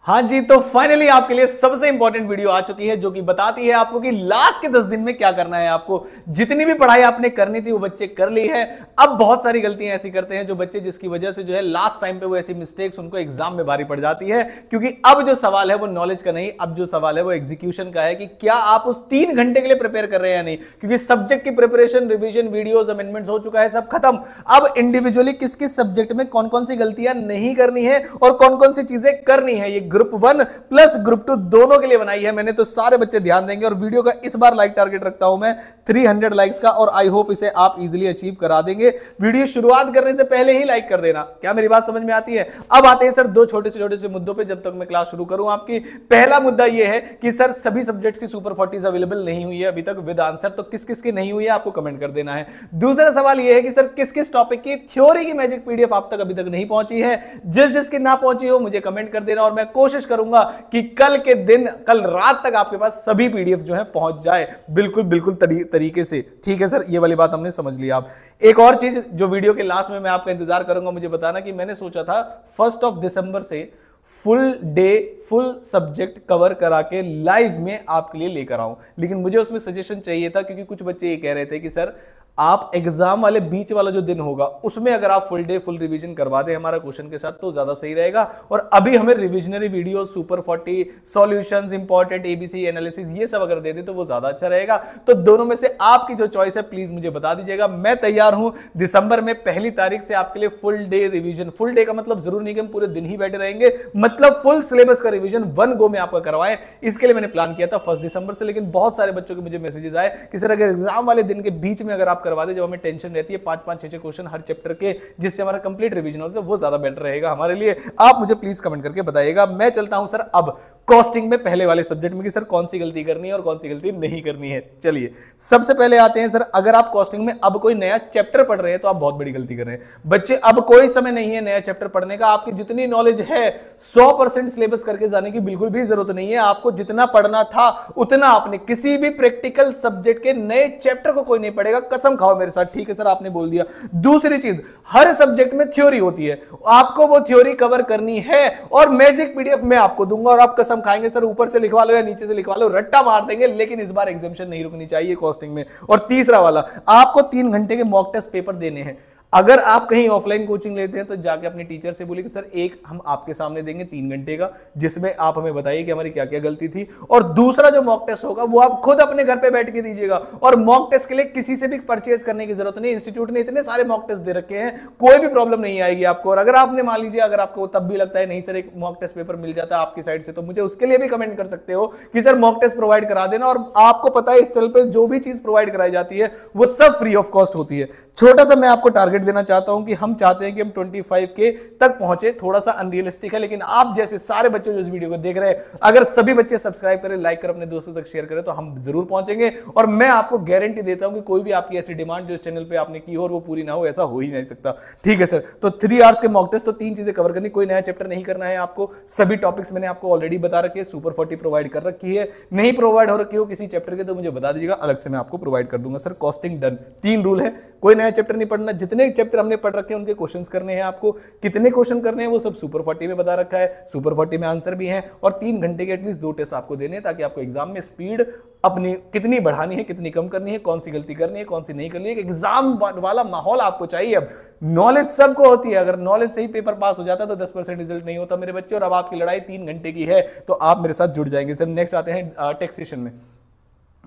हाँ जी, तो फाइनली आपके लिए सबसे इंपॉर्टेंट वीडियो आ चुकी है जो कि बताती है आपको कि लास्ट के 10 दिन में क्या करना है। आपको जितनी भी पढ़ाई आपने करनी थी वो बच्चे कर ली है। अब बहुत सारी गलतियां ऐसी करते हैं जो बच्चे, जिसकी वजह से जो है लास्ट टाइम पे वो ऐसी मिस्टेक्स उनको एग्जाम में भारी पड़ जाती है। क्योंकि अब जो सवाल है वो नॉलेज का नहीं, अब जो सवाल है वो एग्जीक्यूशन का है कि क्या आप उस 3 घंटे के लिए प्रिपेयर कर रहे हैं या नहीं। क्योंकि सब्जेक्ट की प्रिपरेशन, रिविजन, वीडियोस, अमेंडमेंट्स हो चुका है, सब खत्म। अब इंडिविजुअली किस किस सब्जेक्ट में कौन कौन सी गलतियां नहीं करनी है और कौन कौन सी चीजें करनी है, ये ग्रुप 1 प्लस ग्रुप 2 दोनों के लिए बनाई है मैंने। तो सारे बच्चे ध्यान देंगे और वीडियो का इस बार लाइक टारगेट रखता हूं मैं 300 लाइक्स का, और आई होप इसे आप इजीली अचीव करा देंगे। वीडियो शुरुआत करने से पहले ही लाइक कर देना। क्या मेरी बात समझ में आती है? अब आते हैं सर दो छोटे से मुद्दों पे, जब तक मैं क्लास शुरू करूं आपकी। पहला मुद्दा यह है कि सर सभी सब्जेक्ट्स की सुपर 40 अवेलेबल नहीं हुई है अभी तक विद आंसर, तो किस किस की नहीं हुई है आपको कमेंट कर देना है। दूसरा सवाल यह है कि सर किस किस टॉपिक की थ्योरी की मैजिक पीडीएफ आप तक अभी तक नहीं पहुंची है। जिस जिसकी ना पहुंची हो मुझे कमेंट कर देना और मैं कोशिश करूंगा कि कल के दिन, कल रात तक आपके पास सभी पीडीएफ जो है पहुंच जाए बिल्कुल तरीके से। ठीक है सर, ये वाली बात हमने समझ लिया। आप एक और चीज जो वीडियो के लास्ट में मैं आपका इंतजार करूंगा, मुझे बताना कि मैंने सोचा था 1 दिसंबर से full day full subject cover करा के लाइव में आपके लिए लेकर आऊं, लेकिन मुझे उसमें सजेशन चाहिए था क्योंकि कुछ बच्चे ये कह रहे थे कि सर आप एग्जाम वाले बीच वाला जो दिन होगा उसमें अगर आप फुल डे फुल रिवीजन करवा दें हमारा क्वेश्चन के साथ तो ज्यादा सही रहेगा। और अभी हमें revisionary video, super 40 solutions, important ABC analysis, ये सब अगर दे दें तो वो ज्यादा अच्छा रहेगा। तो दोनों में से आपकी जो चॉइस है प्लीज मुझे बता दीजिएगा। मैं तैयार हूं दिसंबर में 1 तारीख से आपके लिए full day revision. Full day का मतलब जरूर नहीं कि हम पूरे दिन ही बैठे रहेंगे, मतलब फुल सिलेबस का रिविजन 1 गो में आपका करवाएं। इसके लिए मैंने प्लान किया था 1 दिसंबर से, लेकिन बहुत सारे बच्चों के मुझे मैसेजेस आए कि सर अगर एग्जाम वाले दिन के बीच में अगर आप करवा दे, जब हमें टेंशन रहती है 5-5, 6-6 क्वेश्चन हर चैप्टर के, जिससे हमारा कंप्लीट रिवीजन होता है, वो ज्यादा बेटर रहेगा हमारे लिए। आप मुझे प्लीज कमेंट करके बताइएगा। मैं चलता हूं सर अब कॉस्टिंग में पहले वाले सब्जेक्ट में कि सर कौन सी गलती करनी है और कौन सी गलती नहीं करनी है। चलिए सबसे पहले आते हैं सर, अगर आप कॉस्टिंग में अब कोई नया चैप्टर पढ़ रहे हैं तो आप बहुत बड़ी गलती कर रहे हैं। बच्चे अब कोई समय नहीं है नया चैप्टर पढ़ने का। आपकी जितनी नॉलेज है 100% सिलेबस करके जाने की बिल्कुल भी जरूरत नहीं है। आपको जितना पढ़ना था उतना आपने, किसी भी प्रैक्टिकल सब्जेक्ट के नए चैप्टर को कोई नहीं पढ़ेगा, कसम खाओ मेरे साथ। ठीक है सर, आपने बोल दिया। दूसरी चीज, हर सब्जेक्ट में थ्योरी होती है, आपको वो थ्योरी कवर करनी है और मैजिक पीडीएफ मैं आपको दूंगा और आप कसम खाएंगे सर ऊपर से लिखवा लो या नीचे से लिखवा लो, रट्टा मार देंगे, लेकिन इस बार एग्जामिनेशन नहीं रुकनी चाहिए कॉस्टिंग में। और तीसरा वाला, आपको 3 घंटे के मॉक टेस्ट पेपर देने हैं। अगर आप कहीं ऑफलाइन कोचिंग लेते हैं तो जाके अपने टीचर से बोलिए कि सर एक हम आपके सामने देंगे 3 घंटे का, जिसमें आप हमें बताइए कि हमारी क्या क्या गलती थी, और दूसरा जो मॉक टेस्ट होगा वो आप खुद अपने घर पे बैठ के दीजिएगा। और मॉक टेस्ट के लिए किसी से भी परचेज करने की जरूरत नहीं, इंस्टीट्यूट ने इतने सारे मॉक टेस्ट दे रखे हैं, कोई भी प्रॉब्लम नहीं आएगी आपको। और अगर आपने मान लीजिए, अगर आपको तब भी लगता है नहीं सर एक मॉक टेस्ट पेपर मिल जाता है आपकी साइड से, तो मुझे उसके लिए भी कमेंट कर सकते हो कि सर मॉक टेस्ट प्रोवाइड करा देना। और आपको पता है इस चैनल पे जो भी चीज प्रोवाइड कराई जाती है वो सब फ्री ऑफ कॉस्ट होती है। छोटा सा मैं आपको टारगेट देना चाहता हूं कि हम चाहते हैं कि हम 25K तक पहुंचे। थोड़ा सा अनरियलिस्टिक है, लेकिन आप जैसे सारे बच्चे जो इस वीडियो को देख रहे हैं, अगर सभी बच्चे सब्सक्राइब करें, लाइक करें, अपने दोस्तों तक शेयर करें तो हम जरूर पहुंचेंगे। और मैं आपको गारंटी देता हूं कि कोई भी आपकी ऐसी डिमांड जो इस चैनल पे आपने की हो और वो पूरी ना हो, ऐसा हो ही नहीं सकता। ठीक है सर, तो 3 आवर्स के मॉक टेस्ट, तो 3 चीजें कवर करनी, कोई नया चैप्टर नहीं करना है आपको। सभी टॉपिक्स मैंने आपको ऑलरेडी बता रखे, सुपर 40 प्रोवाइड कर रखी है। नहीं प्रोवाइड हो रखी हो किसी चैप्टर के तो मुझे बता दीजिएगा, अलग से मैं आपको प्रोवाइड कर दूंगा। Sir costing done. 3 रूल है, कोई नया चैप्टर नहीं पढ़ना, जितने चैप्टर हमने पढ़ रखे हैं उनके क्वेश्चंस करने हैं आपको। कितने क्वेश्चन करने हैं वो सब सुपर 40 में बता रखा है, सुपर 40 में आंसर भी है, और 3 घंटे के एटलीस्ट 2 टेस्ट आपको देने हैं, ताकि आपको एग्जाम में स्पीड अपनी कितनी बढ़ानी है, कितनी कम करनी है, कौन सी गलती करनी है, कौन सी नहीं करनी है। एग्जाम वाला माहौल आपको चाहिए। अब नॉलेज सबको होती है, अगर नॉलेज से ही पेपर पास हो जाता तो 10% रिजल्ट नहीं होता मेरे बच्चे। और अब आपकी लड़ाई 3 घंटे की है तो आप मेरे साथ जुड़ जाएंगे। सर नेक्स्ट आते हैं टैक्सेशन में।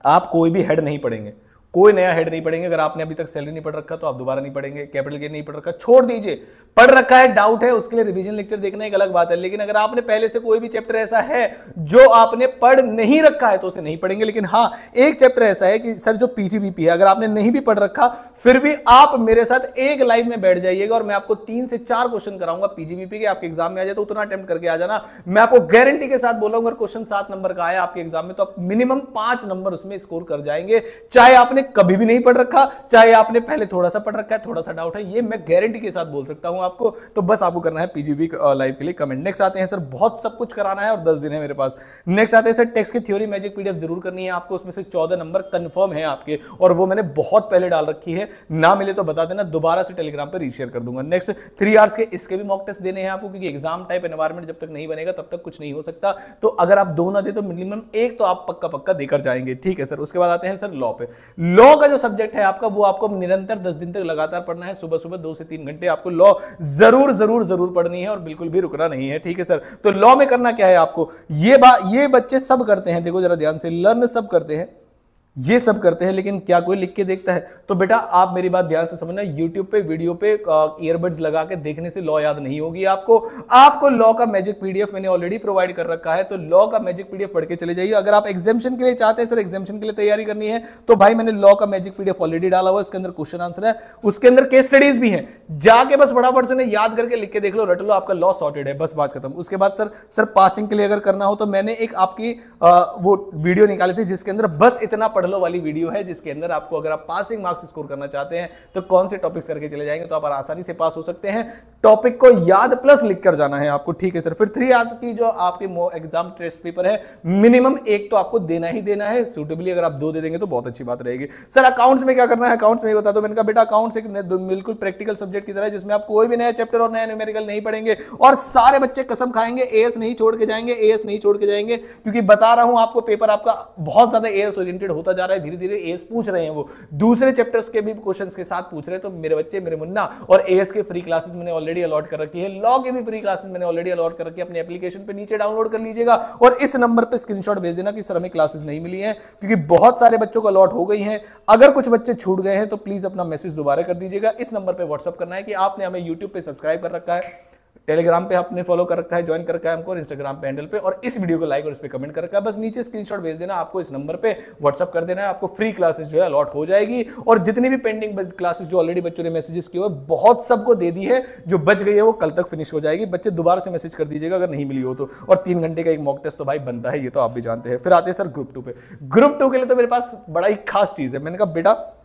आप कोई भी हेड नहीं पढ़ेंगे, कोई नया हेड नहीं पढ़ेंगे। अगर आपने अभी तक सैलरी नहीं पढ़ रखा तो आप दोबारा नहीं पढ़ेंगे, कैपिटल गेन नहीं पढ़ रखा छोड़ दीजिए। पढ़ रखा है, डाउट है, उसके लिए रिवीजन लेक्चर देखना एक अलग बात है। लेकिन अगर आपने पहले से कोई भी चैप्टर ऐसा है जो आपने पढ़ नहीं रखा है तो उसे नहीं पढ़ेंगे। लेकिन हाँ, एक चैप्टर ऐसा है कि सर जो पीजीबीपी है, अगर आपने नहीं भी पढ़ रखा फिर भी आप मेरे साथ एक लाइव में बैठ जाइएगा और मैं आपको 3 से 4 क्वेश्चन कराऊंगा पीजीबीपी के। आपके एग्जाम में आ जाए तो उतना अटेम्प्ट करके आ जाना। मैं आपको गारंटी के साथ बोल रहा हूं, अगर क्वेश्चन 7 नंबर का आया आपके एग्जाम में तो आप मिनिमम 5 नंबर उसमें स्कोर कर जाएंगे। चाहे आपने आपने कभी भी नहीं पढ़ रखा, चाहे आपने पहले थोड़ा सा पढ़ रखा है, थोड़ा सा डाउट है, ये मैं गारंटी के साथ बोल सकता हूं आपको। तो बस आपको करना है पीजीबी लाइव के लिए कमेंट। नेक्स्ट आते हैं सर, बहुत सब कुछ कराना है और 10 दिन है मेरे पास। नेक्स्ट आते हैं सर, टेक्स्ट की थ्योरी मैजिक पीडीएफ जरूर करनी है आपको, उसमें से 14 नंबर कंफर्म है आपके, और वो मैंने बहुत पहले डाल रखी है, ना मिले तो बता देना, दोबारा से टेलीग्राम पर रीशेयर कर दूंगा। नेक्स्ट 3 आवर्स के इसके भी मॉक टेस्ट देने हैं आपको, क्योंकि एग्जाम टाइप एनवायरमेंट जब तक नहीं बनेगा तब तक कुछ नहीं हो सकता। तो अगर आप 2 ना दे तो मिनिमम 1 तो आप पक्का पक्का देकर जाएंगे, ठीक है सर। उसके बाद आते हैं सर लॉ पे। लॉ का जो सब्जेक्ट है आपका, वो आपको निरंतर 10 दिन तक लगातार पढ़ना है, सुबह सुबह 2 से 3 घंटे आपको लॉ जरूर जरूर जरूर पढ़नी है और बिल्कुल भी रुकना नहीं है, ठीक है सर। तो लॉ में करना क्या है आपको, ये बच्चे सब करते हैं, देखो जरा ध्यान से, लर्न सब करते हैं, ये सब करते हैं, लेकिन क्या कोई लिख के देखता है? तो बेटा आप मेरी बात ध्यान से समझना, YouTube पे वीडियो पे ईयरबड्स लगा के देखने से लॉ याद नहीं होगी आपको लॉ का मैजिक पीडीएफ मैंने ऑलरेडी प्रोवाइड कर रखा है, तो लॉ का मैजिक पीडीएफ पढ़ के चले जाइए। अगर आप एग्जामिशन के लिए चाहते हैं, सर एग्जामिशन के लिए तैयारी करनी है, तो भाई मैंने लॉ का मैजिक पीडीएफ ऑलरेडी डाला हुआ है, उसके अंदर क्वेश्चन आंसर है, उसके अंदर केस स्टडीज भी है, जाके बस फटाफट से याद करके लिख के देख लो, रट लो, आपका लॉ सॉर्टेड है, बस बात खत्म। उसके बाद सर पासिंग के लिए अगर करना हो तो मैंने एक आपकी वो वीडियो निकाली थी, जिसके अंदर बस इतना पढ़ लो वाली वीडियो है, जिसके अंदर आपको अगर आप पासिंग मार्क्स स्कोर करना चाहते हैं तो कौन से टॉपिक्स करके चले जाएंगे तो आप आसानी से पास हो सकते हैं। टॉपिक को याद प्लस लिख कर जाना है आपको, ठीक है सर। फिर 3 आवर्स की जो आपके एग्जाम टेस्ट पेपर है, मिनिमम 1 तो आपको देना ही देना है, सूटेबली अगर आप 2 दे देंगे तो बहुत अच्छी बात रहेगी। सर अकाउंट्स में क्या करना है, अकाउंट्स में बता दो। मैंने कहा बेटा अकाउंट्स एक बिल्कुल प्रैक्टिकल सब्जेक्ट की तरह है, जिसमें आप कोई भी नया चैप्टर और नया न्यूमेरिकल नहीं पढ़ेंगे, और सारे बच्चे कसम खाएंगे एएस नहीं छोड़ के जाएंगे, एएस नहीं छोड़ के जाएंगे, क्योंकि बता रहा हूं आपको पेपर आपका बहुत ज्यादा एएस ओरिएंटेड होता जा रहा है, धीरे धीरे एएस पूछ रहे हैं, वो दूसरे चैप्टर्स के भी क्वेश्चंस के साथ पूछ रहे हैं। तो मेरे बच्चे, मेरे मुन्ना, और एएस के फ्री क्लासेस मैंने ऑलरेडी अलॉट कर रखी है, लॉ के भी फ्री क्लासेस मैंने ऑलरेडी अलॉट कर रखी है, अपने एप्लीकेशन पे नीचे डाउनलोड कर लीजिएगा और इस नंबर पे स्क्रीनशॉट भेज देना कि सर हमें क्लासेस नहीं मिली हैं, क्योंकि बहुत सारे बच्चों को अलॉट हो गई हैं। अगर कुछ बच्चे छूट गए हैं तो प्लीज अपना मैसेज दोबारा कर दीजिएगा। इस नंबर पे व्हाट्सअप करना है कि आपने हमें यूट्यूब पे सब्सक्राइब कर रखा है, टेलीग्राम पे आपने फॉलो कर रखा है, ज्वाइन कर रखा है हमको, इंस्टाग्राम पे हैंडल पे, और इस वीडियो को लाइक और इस पे कमेंट कर रखा है। बस नीचे स्क्रीनशॉट भेज देना, आपको इस नंबर पे व्हाट्सअप कर देना है, आपको फ्री क्लासेस जो है अलॉट हो जाएगी। और जितनी भी पेंडिंग क्लासेस जो ऑलरेडी बच्चों ने मैसेजेस किए हुए, बहुत सबको दे दी है, जो बच गई है वो कल तक फिनिश हो जाएगी। बच्चे दोबारा से मैसेज कर दीजिएगा अगर नहीं मिली हो तो। और 3 घंटे का एक मॉक टेस्ट तो भाई बनता है, ये तो आप भी जानते हैं। फिर आते हैं सर ग्रुप 2 पे। ग्रुप 2 के लिए तो मेरे पास बड़ा ही खास चीज है। मैंने कहा बेटा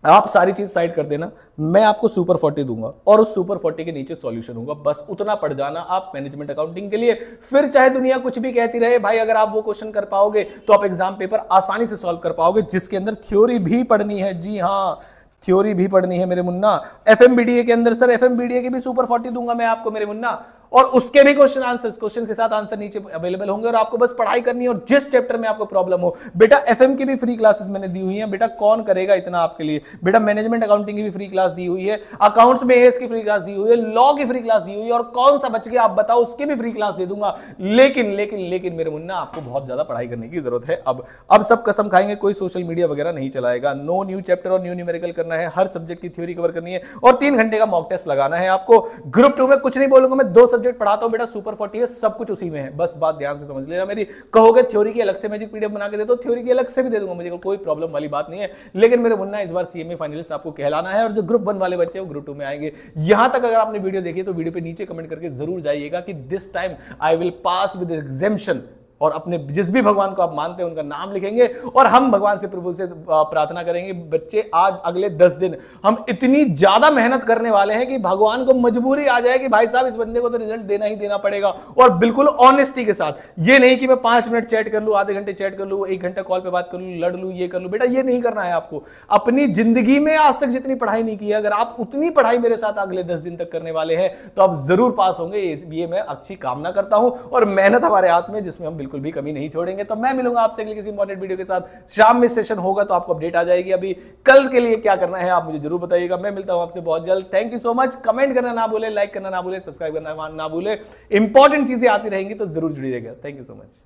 आप सारी चीज साइड कर देना, मैं आपको सुपर 40 दूंगा और उस सुपर 40 के नीचे सॉल्यूशन होगा, बस उतना पढ़ जाना आप मैनेजमेंट अकाउंटिंग के लिए। फिर चाहे दुनिया कुछ भी कहती रहे भाई, अगर आप वो क्वेश्चन कर पाओगे तो आप एग्जाम पेपर आसानी से सॉल्व कर पाओगे, जिसके अंदर थ्योरी भी पढ़नी है। जी हाँ, थ्योरी भी पढ़नी है मेरे मुन्ना। एफएमबीडीए के अंदर सर, एफएमबीडीए की भी सुपर 40 दूंगा मैं आपको मेरे मुन्ना, और उसके भी क्वेश्चन के साथ आंसर नीचे अवेलेबल होंगे, और आपको बस पढ़ाई करनी है। और जिस चैप्टर में आपको प्रॉब्लम हो, बेटा एफएम की भी फ्री क्लासेस मैंने दी हुई हैं, बेटा कौन करेगा इतना आपके लिए। बेटा मैनेजमेंट अकाउंटिंग की भी फ्री क्लास दी हुई है, अकाउंट्स में एएस की फ्री क्लास दी हुई है, लॉ की फ्री क्लास दी हुई है, और कौन सा बच गया आप बताओ, उसकी भी फ्री क्लास दे दूंगा। लेकिन लेकिन लेकिन मेरे मुन्ना, आपको बहुत ज्यादा पढ़ाई करने की जरूरत है। अब सब कसम खाएंगे, कोई सोशल मीडिया वगैरह नहीं चलाएगा, नो न्यू चैप्टर और न्यू न्यूमेरिकल करना है, हर सब्जेक्ट की थ्योरी कवर करनी है, और 3 घंटे का मॉक टेस्ट लगाना है आपको। ग्रुप 2 में कुछ नहीं बोलूंगा मैं, 2 सब्जेक्ट पढ़ाता हूं बेटा, सुपर 40 है, सब कुछ उसी में है, बस बात ध्यान से समझ लेना मेरी। कहोगे थ्योरी की अलग से मैजिक पीडीएफ बना के दे दो, थ्योरी की अलग से भी दे दूंगा, मुझे कोई प्रॉब्लम वाली बात नहीं है। लेकिन मेरे मुन्ना, इस बार सीएमए फाइनलिस्ट आपको कहलाना है, और जो ग्रुप 1 वाले बच्चे हैं वो ग्रुप 2 में आएंगे। यहां तक अगर आपने वीडियो देखी तो वीडियो पे नीचे कमेंट करके जरूर जाइएगा कि this time I will pass with examination, और अपने जिस भी भगवान को आप मानते हैं उनका नाम लिखेंगे, और हम भगवान से, प्रभु से प्रार्थना करेंगे बच्चे आज अगले 10 दिन हम इतनी ज्यादा मेहनत करने वाले हैं कि भगवान को मजबूरी आ जाए कि भाई साहब इस बंदे को तो रिजल्ट देना ही देना पड़ेगा। और बिल्कुल ऑनेस्टी के साथ, ये नहीं कि मैं 5 मिनट चैट कर लूं, आधे घंटे चैट कर लूं, 1 घंटा कॉल पे बात कर लूं, लड़ लूं, ये कर लूं, बेटा ये नहीं करना है आपको। अपनी जिंदगी में आज तक जितनी पढ़ाई नहीं की है, अगर आप उतनी पढ़ाई मेरे साथ अगले 10 दिन तक करने वाले हैं तो आप जरूर पास होंगे, ये मैं अच्छी कामना करता हूं। और मेहनत हमारे हाथ में, जिसमें हम बिल्कुल भी कमी नहीं छोड़ेंगे। तो मैं मिलूंगा आपसे अगले किसी इंपॉर्टेंट वीडियो के साथ। शाम में सेशन होगा तो आपको अपडेट आ जाएगी। अभी कल के लिए क्या करना है आप मुझे जरूर बताइएगा। मैं मिलता हूं आपसे बहुत जल्द। Thank you so much. Comment करना ना भूले, लाइक करना ना भूले, सब्सक्राइब करना ना भूले। इंपॉर्टेंट चीजें आती रहेंगी तो जरूर जुड़िएगा। Thank you so much.